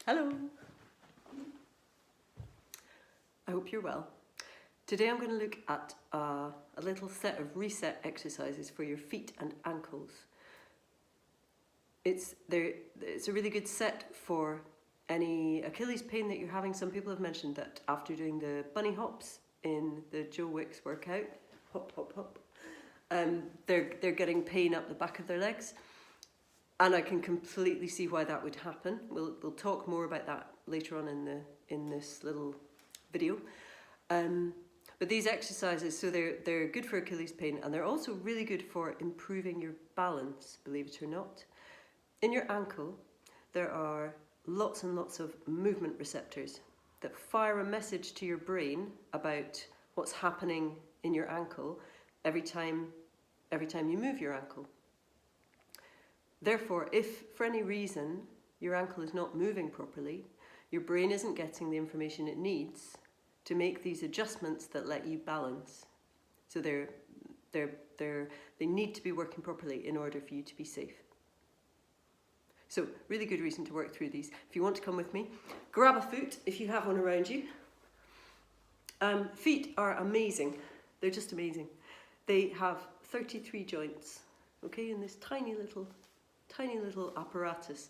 Hello. I hope you're well. Today I'm going to look at a little set of reset exercises for your feet and ankles. It's a really good set for any Achilles pain that you're having. Some people have mentioned that after doing the bunny hops in the Joe Wicks workout, hop, hop, hop, they're getting pain up the back of their legs. And I can completely see why that would happen. We'll talk more about that later on in this little video. But these exercises, so they're good for Achilles pain, and they're also really good for improving your balance, believe it or not. In your ankle, there are lots and lots of movement receptors that fire a message to your brain about what's happening in your ankle every time you move your ankle. Therefore, if for any reason your ankle is not moving properly, your brain isn't getting the information it needs to make these adjustments that let you balance. So they need to be working properly in order for you to be safe. So really good reason to work through these. If you want to come with me, grab a foot if you have one around you. Feet are amazing. They're just amazing. They have 33 joints, okay, in this tiny little apparatus.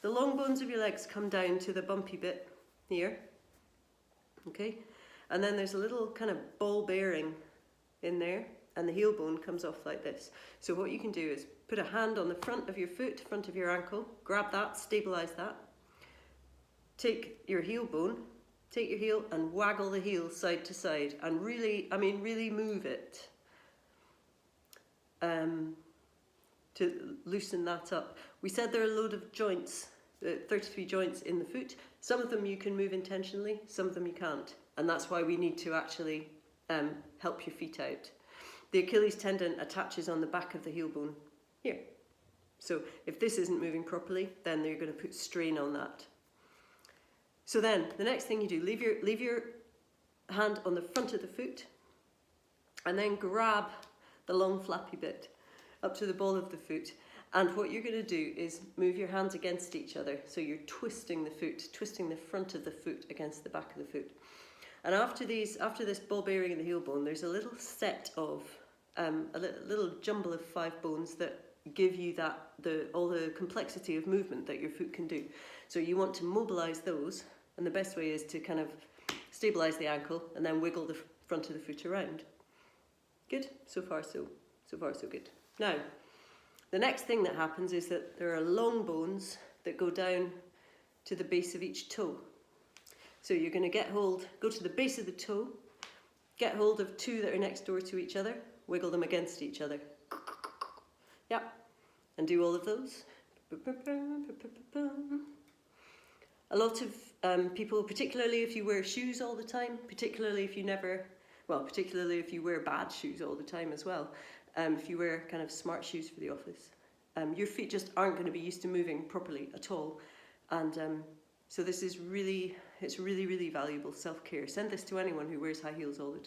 The long bones of your legs come down to the bumpy bit here, okay, and then there's a little kind of ball bearing in there, and the heel bone comes off like this. So what you can do is put a hand on the front of your foot, front of your ankle, grab that, stabilize that, take your heel bone, take your heel and waggle the heel side to side, and really move it to loosen that up. We said there are a load of joints, 33 joints in the foot. Some of them you can move intentionally, some of them you can't. And that's why we need to actually help your feet out. The Achilles tendon attaches on the back of the heel bone here. So if this isn't moving properly, then you're going to put strain on that. So then the next thing you do, leave your hand on the front of the foot and then grab the long flappy bit up to the ball of the foot, and what you're going to do is move your hands against each other, so you're twisting the foot, twisting the front of the foot against the back of the foot. And after this ball bearing in the heel bone, there's a little set of a little jumble of 5 bones that give you all the complexity of movement that your foot can do. So you want to mobilize those, and the best way is to kind of stabilize the ankle and then wiggle the front of the foot around. Good? So far so good. Now, the next thing that happens is that there are long bones that go down to the base of each toe. So you're going to go to the base of the toe, get hold of 2 that are next door to each other, wiggle them against each other. Yep, and do all of those. A lot of people, particularly if you wear shoes all the time, particularly if you wear bad shoes all the time as well, if you wear kind of smart shoes for the office, your feet just aren't going to be used to moving properly at all. And so this is really valuable self-care. Send this to anyone who wears high heels all the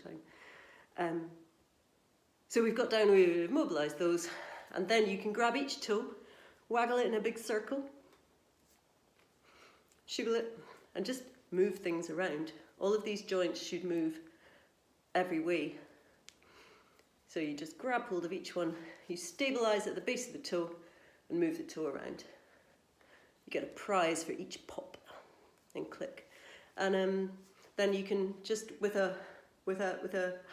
time. So we've got down, we've mobilised those, and then you can grab each toe, waggle it in a big circle, shiggle it, and just move things around. All of these joints should move every way. So you just grab hold of each one, you stabilise at the base of the toe and move the toe around. You get a prize for each pop and click. And then you can just with a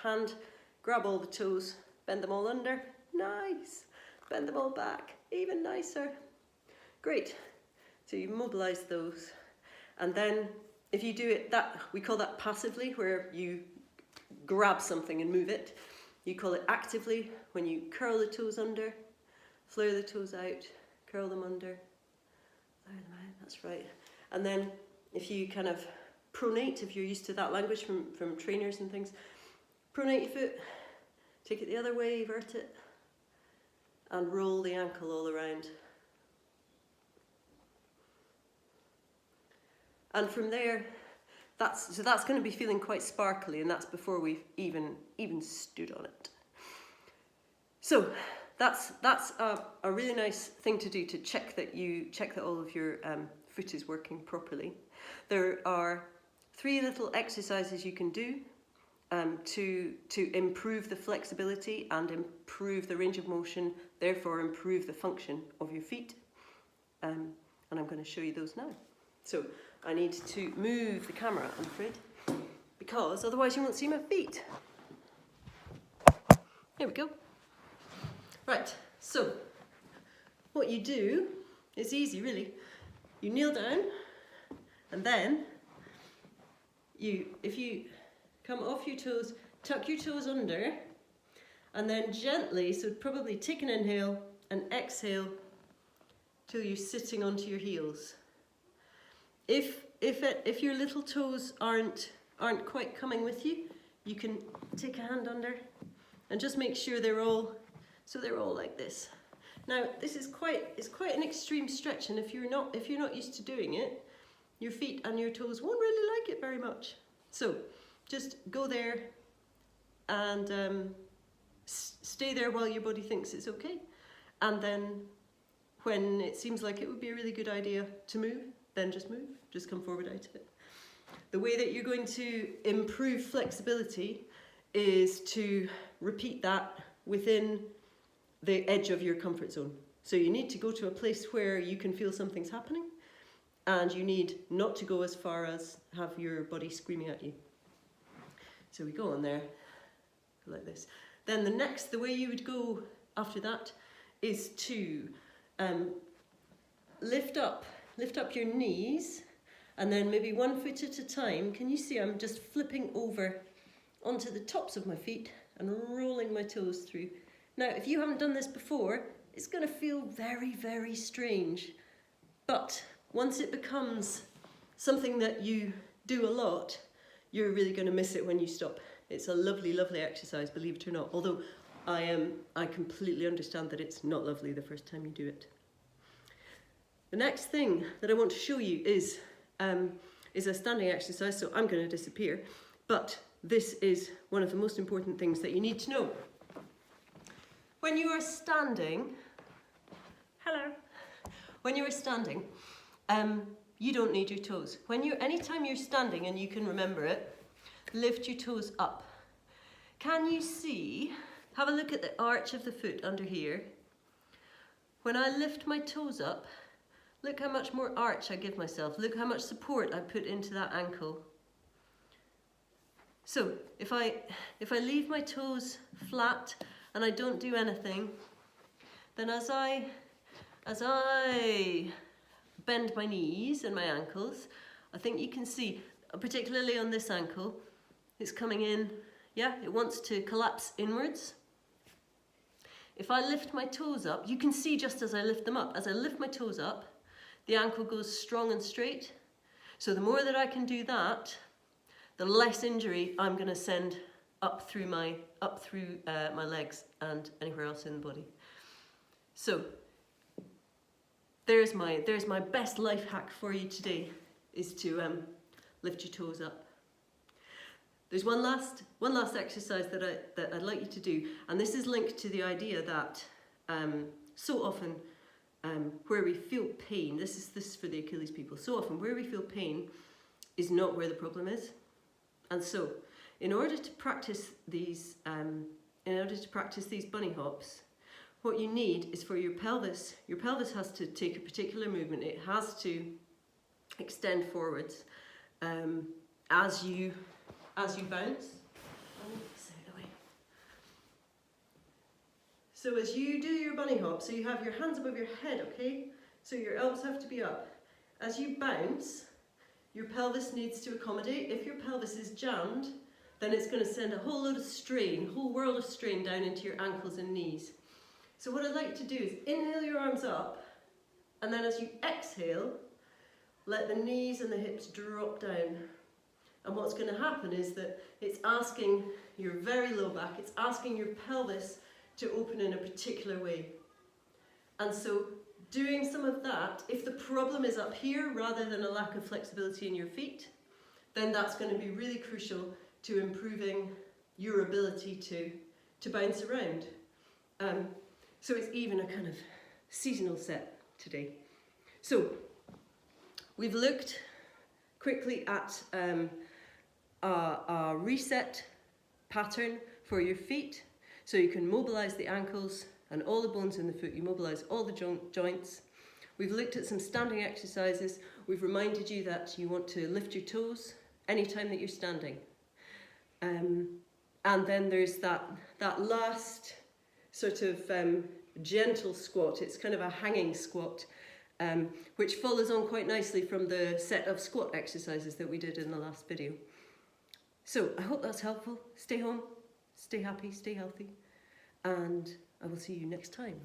hand grab all the toes, bend them all under, nice. Bend them all back, even nicer. Great. So you mobilise those. And then if you do it we call that passively, where you grab something and move it. You call it actively, when you curl the toes under, flare the toes out, curl them under, flare them out, that's right. And then if you kind of pronate, if you're used to that language from trainers and things, pronate your foot, take it the other way, vert it, and roll the ankle all around. And from there, that's going to be feeling quite sparkly, and that's before we've even stood on it. So that's a really nice thing to do to check that all of your foot is working properly. There are 3 little exercises you can do to improve the flexibility and improve the range of motion, therefore improve the function of your feet. And I'm going to show you those now. So I need to move the camera, I'm afraid, because otherwise you won't see my feet. There we go. Right, so what you do is easy, really. You kneel down, and then if you come off your toes, tuck your toes under, and then gently, so probably take an inhale and exhale till you're sitting onto your heels. If your little toes aren't quite coming with you, you can take a hand under and just make sure they're all like this. Now this is quite an extreme stretch, and if you're not used to doing it, your feet and your toes won't really like it very much. So just go there and stay there while your body thinks it's okay, and then when it seems like it would be a really good idea to move, then just move, just come forward out of it. The way that you're going to improve flexibility is to repeat that within the edge of your comfort zone. So you need to go to a place where you can feel something's happening, and you need not to go as far as have your body screaming at you. So we go on there, like this. Then the way you would go after that is to lift up your knees, and then maybe 1 foot at a time. Can you see I'm just flipping over onto the tops of my feet and rolling my toes through. Now, if you haven't done this before, it's going to feel very, very strange. But once it becomes something that you do a lot, you're really going to miss it when you stop. It's a lovely, lovely exercise, believe it or not. Although I completely understand that it's not lovely the first time you do it. The next thing that I want to show you is a standing exercise, so I'm going to disappear. But this is one of the most important things that you need to know. When you are standing, when you are standing, you don't need your toes. Anytime you're standing, and you can remember it, lift your toes up. Can you see? Have a look at the arch of the foot under here. When I lift my toes up, look how much more arch I give myself. Look how much support I put into that ankle. So if I leave my toes flat and I don't do anything, then as I bend my knees and my ankles, I think you can see, particularly on this ankle, it's coming in, yeah, it wants to collapse inwards. If I lift my toes up, you can see just as I lift them up, as I lift my toes up, the ankle goes strong and straight. So the more that I can do that, the less injury I'm going to send up through my legs and anywhere else in the body. So there's my best life hack for you today, is to lift your toes up. There's one last exercise that I'd like you to do, and this is linked to the idea that so often where we feel pain, this is for the Achilles people, so often where we feel pain is not where the problem is. And so in order to practice these bunny hops, what you need is for your pelvis has to take a particular movement. It has to extend forwards as you bounce. So as you do your bunny hop, so you have your hands above your head, okay? So your elbows have to be up. As you bounce, your pelvis needs to accommodate. If your pelvis is jammed, then it's going to send a whole load of strain, a whole world of strain down into your ankles and knees. So what I'd like to do is inhale your arms up, and then as you exhale, let the knees and the hips drop down. And what's going to happen is that it's asking your very low back, it's asking your pelvis to open in a particular way. And so doing some of that, if the problem is up here rather than a lack of flexibility in your feet, then that's going to be really crucial to improving your ability to bounce around. So it's even a kind of seasonal set today. So We've looked quickly at a reset pattern for your feet, so you can mobilise the ankles and all the bones in the foot. You mobilise all the joints. We've looked at some standing exercises. We've reminded you that you want to lift your toes anytime that you're standing. And then there's that last sort of gentle squat. It's kind of a hanging squat, which follows on quite nicely from the set of squat exercises that we did in the last video. So I hope that's helpful. Stay home, stay happy, stay healthy, and I will see you next time.